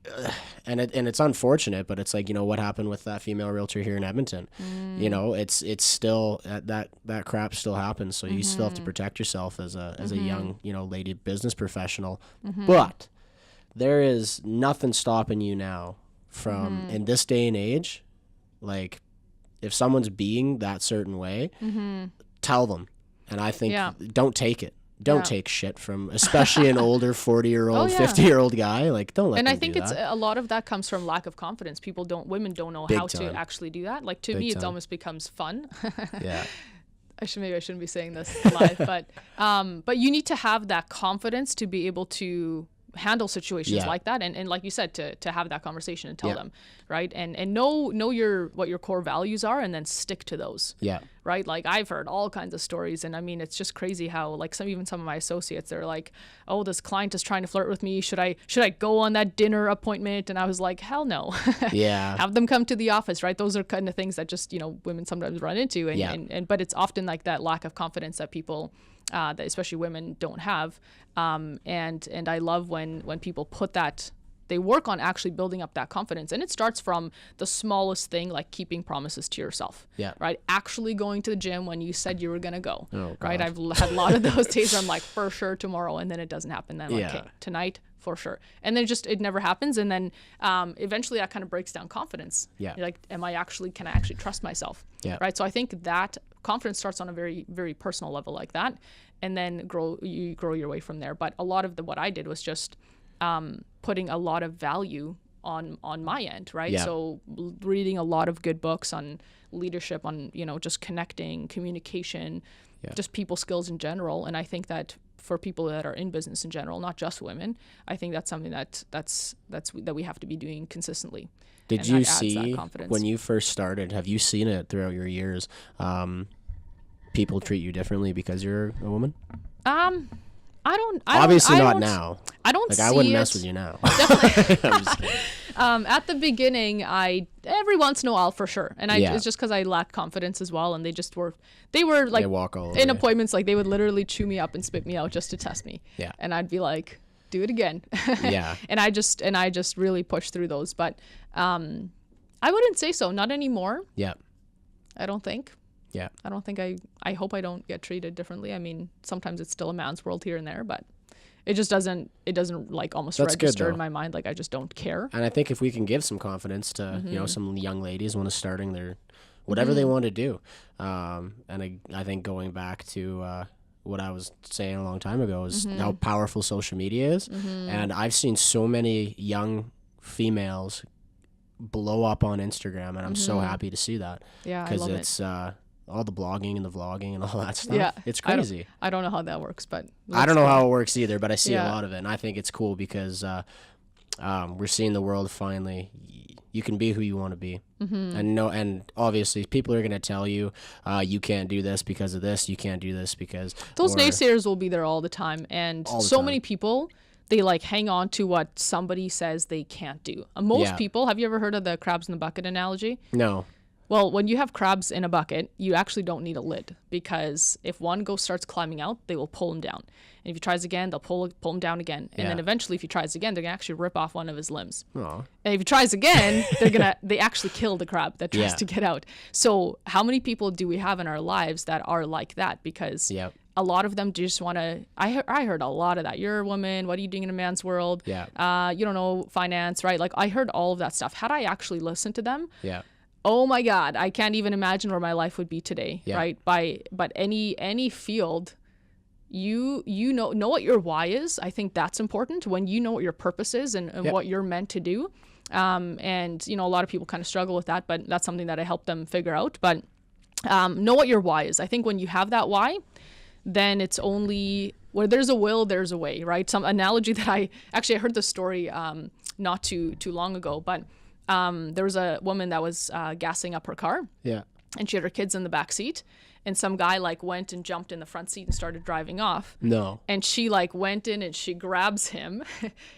and it's unfortunate, but it's like, you know, what happened with that female realtor here in Edmonton? You know, it's still that crap still happens. So you still have to protect yourself as a young, you know, lady business professional. But there is nothing stopping you now from, in this day and age, like, if someone's being that certain way, tell them. And I think don't take it. Don't take shit from, especially an older 40-year-old, 50-year-old guy. Like, don't let them do that. And I think it's a lot of that comes from lack of confidence. Women don't know how to actually do that. Like, to me, it almost becomes fun. Yeah. Maybe I shouldn't be saying this live, but you need to have that confidence to be able to handle situations like that, and like you said, to have that conversation and tell them, right, and know what your core values are, and then stick to those. Right. Like, I've heard all kinds of stories, and I mean, it's just crazy how, like, some of my associates, they're like, oh, this client is trying to flirt with me, should I go on that dinner appointment? And I was like, hell no. Have them come to the office, right? Those are kind of things that just, you know, women sometimes run into, and but it's often like that lack of confidence that people that especially women don't have, and I love when people put that, they work on actually building up that confidence, and it starts from the smallest thing, like keeping promises to yourself. Right, actually going to the gym when you said you were gonna go. Right, I've had a lot of those days where I'm like, for sure tomorrow, and then it doesn't happen. Then I'm like, okay, tonight for sure, and then it never happens, and then eventually that kind of breaks down confidence. You're like, can I actually trust myself? Right, so I think that confidence starts on a very, very personal level like that, and then you grow your way from there. But a lot of what I did was just putting a lot of value on my end, right? So reading a lot of good books on leadership, on, you know, just connecting, communication, just people skills in general. And I think that for people that are in business in general, not just women, I think that's something that we have to be doing consistently. Did you see, when you first started, have you seen it throughout your years, people treat you differently because you're a woman? Obviously not now. I don't see I wouldn't mess with you now. Definitely. I'm just kidding. At the beginning, every once in a while for sure, and it's just because I lacked confidence as well, and they were like, walk all over in appointments, like they would literally chew me up and spit me out just to test me. And I'd be like, do it again. And I just really pushed through those, but I wouldn't say so, not anymore. I don't think. I don't think I hope I don't get treated differently. I mean, sometimes it's still a man's world here and there, but it just doesn't like almost register in my mind. Like, I just don't care. And I think if we can give some confidence to, you know, some young ladies when they're starting their whatever they want to do. And I think going back to what I was saying a long time ago is how powerful social media is. And I've seen so many young females blow up on Instagram, and I'm so happy to see that. Yeah, because it's all the blogging and the vlogging and all that stuff. Yeah, it's crazy. I don't know how that works, but I don't know how it works either, but I see a lot of it, and I think it's cool because we're seeing the world finally. You can be who you want to be, and obviously people are going to tell you, you can't do this because of this. You can't do this because those naysayers will be there all the time, and so many people, they like hang on to what somebody says they can't do. Most people, have you ever heard of the crabs in the bucket analogy? No. Well, when you have crabs in a bucket, you actually don't need a lid, because if one starts climbing out, they will pull him down. And if he tries again, they'll pull him down again. And then eventually, if he tries again, they're going to actually rip off one of his limbs. Aww. And if he tries again, they actually kill the crab that tries to get out. So how many people do we have in our lives that are like that? Because a lot of them just want to, I heard a lot of that. You're a woman. What are you doing in a man's world? You don't know finance, right? Like I heard all of that stuff. Had I actually listened to them, oh my God, I can't even imagine where my life would be today, right? But any field, you know what your why is. I think that's important. When you know what your purpose is and what you're meant to do. And a lot of people kind of struggle with that, but that's something that I help them figure out. But know what your why is. I think when you have that why, then it's only where there's a will, there's a way, right? Some analogy that I heard the story not too long ago, but there was a woman that was gassing up her car. And she had her kids in the back seat. And some guy went and jumped in the front seat and started driving off. No. And she went in and she grabs him.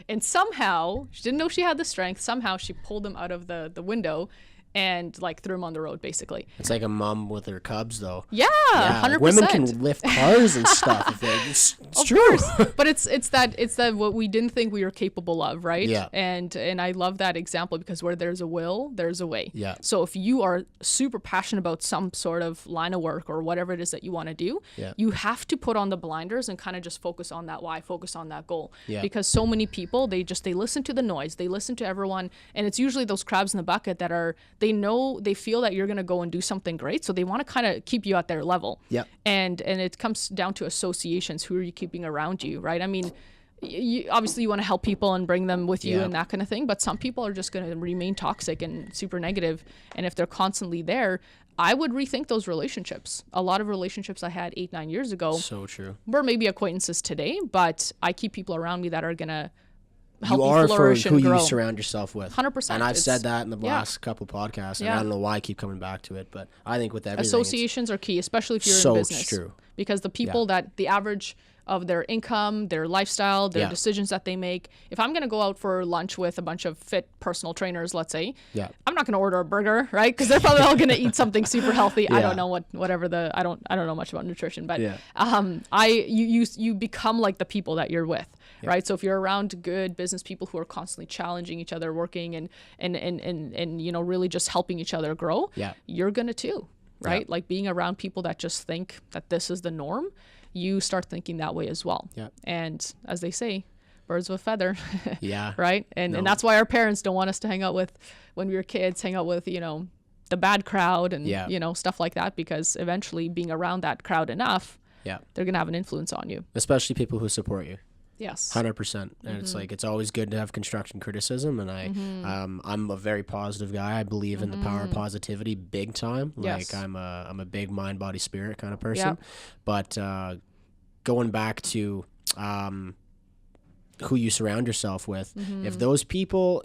And somehow, she didn't know she had the strength. Somehow she pulled him out of the window and threw him on the road, basically. It's like a mom with her cubs, though. Yeah, 100%. Women can lift cars and stuff. It's of true. Course. But it's that what we didn't think we were capable of, right? Yeah. And I love that example, because where there's a will, there's a way. Yeah. So if you are super passionate about some sort of line of work or whatever it is that you want to do, you have to put on the blinders and kind of just focus on that why, focus on that goal. Yeah. Because so many people, they listen to the noise, they listen to everyone, and it's usually those crabs in the bucket that are, they feel that you're going to go and do something great, so they want to kind of keep you at their level. Yep. And it comes down to associations. Who are you keeping around you, right? I mean, obviously you want to help people and bring them with you and that kind of thing, but some people are just going to remain toxic and super negative, and if they're constantly there, I would rethink those relationships. A lot of relationships I had 8-9 years ago, so true, were maybe acquaintances today, but I keep people around me that are going to help you are flourish for who and grow. You surround yourself with. 100%. And I've said that in the last couple podcasts, and I don't know why I keep coming back to it, but I think with everything, associations are key, especially if you're in business. So true. Because the people that the average of their income, their lifestyle, their decisions that they make. If I'm going to go out for lunch with a bunch of fit personal trainers, let's say, I'm not going to order a burger, right? Because they're probably all going to eat something super healthy. I don't know I don't know much about nutrition, but you become like the people that you're with, right? So if you're around good business people who are constantly challenging each other, working and really just helping each other grow, you're going to too, right? Like being around people that just think that this is the norm, you start thinking that way as well. And as they say, birds of a feather. Right? And that's why our parents don't want us to hang out with, when we were kids, hang out with, the bad crowd and, stuff like that, because eventually being around that crowd enough, they're going to have an influence on you. Especially people who support you. Yes. 100%. And it's like, it's always good to have construction criticism. And I'm a very positive guy. I believe in the power of positivity big time. Like I'm a big mind, body, spirit kind of person. But going back to who you surround yourself with, if those people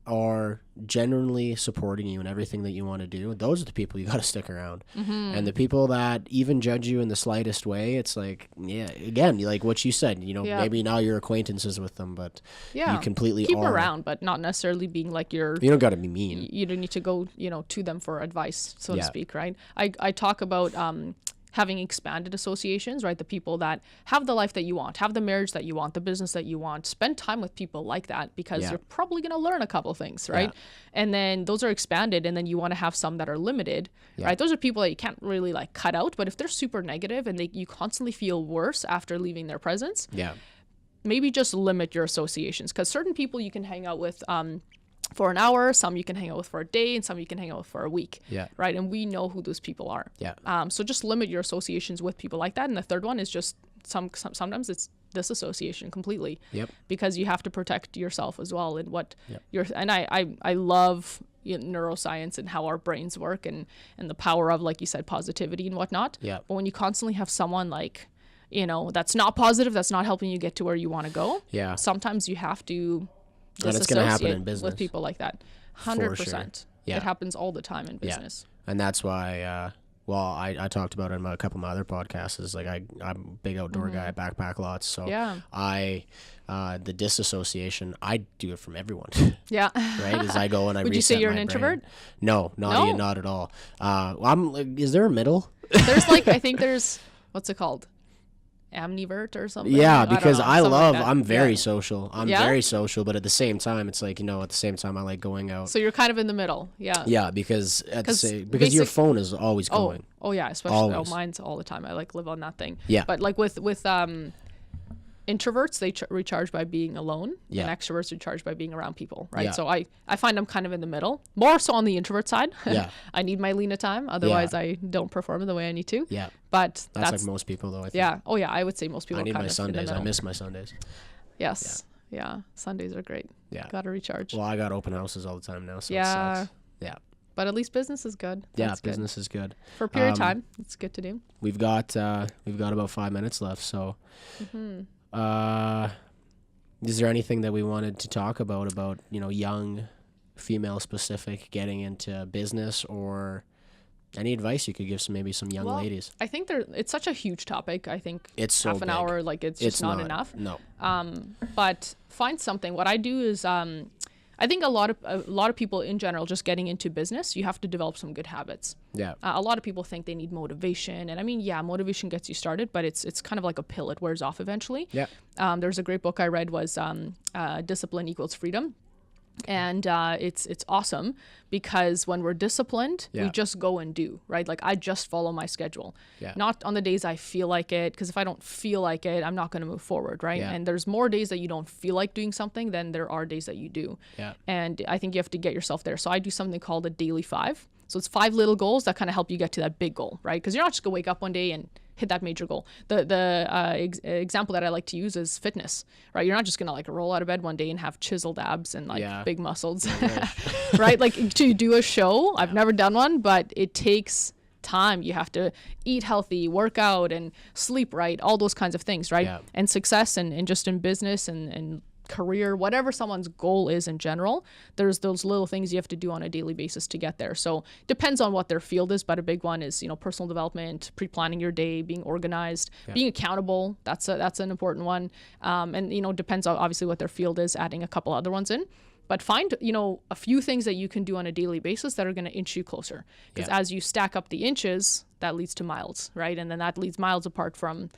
are genuinely supporting you in everything that you want to do, those are the people you got to stick around. And the people that even judge you in the slightest way, it's like, again, like what you said, maybe now you're acquaintances with them, but you completely keep around, but not necessarily being like you don't got to be mean. You don't need to go, to them for advice, so to speak, right? I talk about having expanded associations, right? The people that have the life that you want, have the marriage that you want, the business that you want. Spend time with people like that, because you're probably going to learn a couple things, right? And then those are expanded, and then you want to have some that are limited, right? Those are people that you can't really cut out, but if they're super negative and you constantly feel worse after leaving their presence, maybe just limit your associations, because certain people you can hang out with for an hour, some you can hang out with for a day, and some you can hang out with for a week. Yeah. Right. And we know who those people are. Yeah. So just limit your associations with people like that. And the third one is just sometimes it's disassociation completely. Yep. Because you have to protect yourself as well, and what Yep. I love neuroscience and how our brains work, and the power of, like you said, positivity and whatnot. Yeah. But when you constantly have someone like, that's not positive, that's not helping you get to where you want to go. Yeah. Sometimes you have to And it's going to happen in disassociate business with people like that. 100%. sure. Yeah. It happens all the time in business. Yeah. And that's why, I talked about it in a couple of my other podcasts, is like I'm a big outdoor guy, I backpack lots. So the disassociation, I do it from everyone. Yeah. Right? As I go and I Would you say you're an brain. introvert? No, not at all. I'm like, is there a middle? There's I think there's, what's it called? Amnivert or something. Yeah, because I'm very yeah. social. I'm very social, but at the same time, it's like, at the same time, I like going out. So you're kind of in the middle. Yeah. Yeah, because because your phone is always going. Oh yeah, especially Always. Mine's all the time. I live on that thing. Yeah. But with introverts, they recharge by being alone. Yeah. And extroverts recharge by being around people, right? Yeah. So I find I'm kind of in the middle, more so on the introvert side. Yeah. I need my Lina time, otherwise I don't perform the way I need to. Yeah. But that's like most people, though, I think. Yeah. Oh yeah, I would say most people I need kind my of in the Sundays. I middle. miss my Sundays. Yes. Yeah. Sundays are great. Yeah. Gotta recharge. Well, I got open houses all the time now, so it Yeah. sucks. Yeah. But at least business is good. That's good. Business is good. For a period of time, it's good to do. We've got about 5 minutes left, so is there anything that we wanted to talk about young female specific getting into business, or any advice you could give some young ladies? I think it's such a huge topic. I think it's so half an big. hour, it's just not enough. No. But find something. What I do is I think a lot of people in general, just getting into business, you have to develop some good habits. Yeah. A lot of people think they need motivation, and I mean, motivation gets you started, but it's kind of like a pill; it wears off eventually. Yeah. There's a great book I read was Discipline Equals Freedom. And it's awesome because when we're disciplined, we just go and do, right? Like I just follow my schedule, not on the days I feel like it. Because if I don't feel like it, I'm not going to move forward, right? Yeah. And there's more days that you don't feel like doing something than there are days that you do. Yeah. And I think you have to get yourself there. So I do something called a daily 5. So it's 5 little goals that kind of help you get to that big goal, right? Because you're not just going to wake up one day and hit that major goal. The example that I like to use is fitness, right? You're not just gonna roll out of bed one day and have chiseled abs and big muscles, right? Like to do a show, I've never done one, but it takes time. You have to eat healthy, work out, and sleep right, all those kinds of things, right? Yeah. And success and just in business and career, whatever someone's goal is in general, there's those little things you have to do on a daily basis to get there. So depends on what their field is, but a big one is personal development, pre-planning your day, being organized, being accountable. That's an important one. And depends on obviously what their field is, adding a couple other ones in. But find a few things that you can do on a daily basis that are going to inch you closer. Because as you stack up the inches, that leads to miles, right? And then that leads miles apart from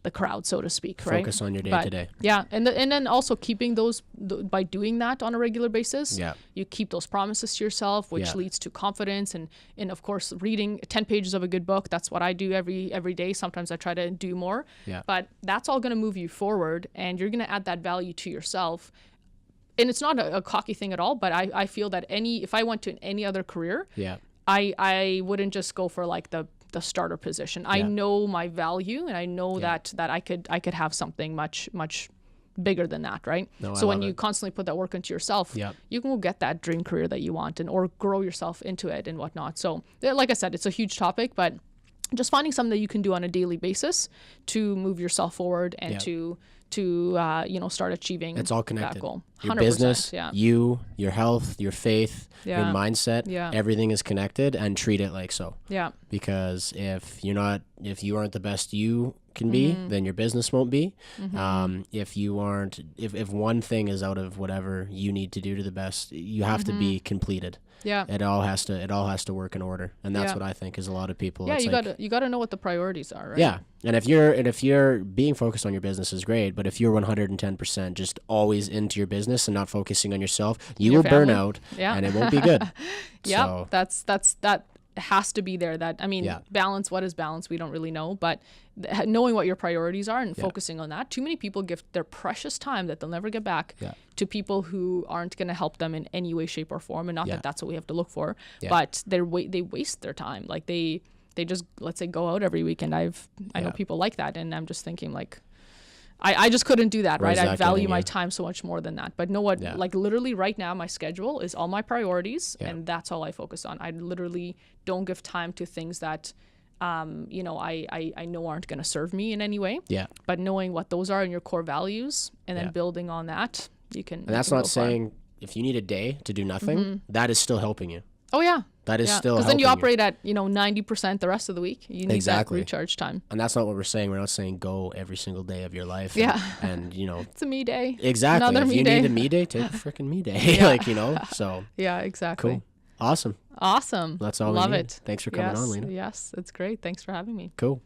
the crowd, so to speak, right? Focus on your day to day. Yeah, and then also keeping those by doing that on a regular basis. Yeah. You keep those promises to yourself, which leads to confidence, and of course reading 10 pages of a good book. That's what I do every day. Sometimes I try to do more. Yeah. But that's all going to move you forward, and you're going to add that value to yourself. And it's not a cocky thing at all, but I feel that if I went to any other career, I wouldn't just go for the starter position. I know my value, and I know that I could have something much bigger than that, right? No, so when you constantly put that work into yourself, you can go get that dream career that you want, or grow yourself into it and whatnot. So like I said, it's a huge topic, but just finding something that you can do on a daily basis to move yourself forward and to start achieving it's all connected. That goal. Your business, you, your health, your faith, your mindset, everything is connected, and treat it like so. Yeah. Because if you aren't the best you can be, then your business won't be. If one thing is out of whatever you need to do to the best, you have to be completed. Yeah. It all has to work in order. And that's what I think is a lot of people. Yeah, you gotta know what the priorities are, right? Yeah. And if you're being focused on your business is great, but if you're 110% just always into your business and not focusing on yourself, you will burn out and it won't be good. Yeah. So. That has to be there. That, I mean, balance, what is balance? We don't really know, but knowing what your priorities are and focusing on that. Too many people give their precious time that they'll never get back to people who aren't going to help them in any way, shape, or form. And not that that's what we have to look for, but they waste their time. Like they just, let's say, go out every weekend. I know people like that, and I'm just thinking like, I just couldn't do that, right? I value my time so much more than that. But know what? Like literally right now, my schedule is all my priorities, and that's all I focus on. I literally don't give time to things that, you know, I know aren't going to serve me in any way. Yeah. But knowing what those are and your core values, and then building on that, you can. And that's not saying if you need a day to do nothing, that is still helping you. Oh yeah. That is still helping. Because then you operate at 90% the rest of the week. You need that recharge time. And that's not what we're saying. We're not saying go every single day of your life. And you know, it's a me day. Exactly. Another if you need a me day, take a freaking me day. Like, you know. So yeah, exactly. Cool. Awesome. Awesome. That's all. Love we need. it. Thanks for coming on, Lina. Yes, it's great. Thanks for having me. Cool.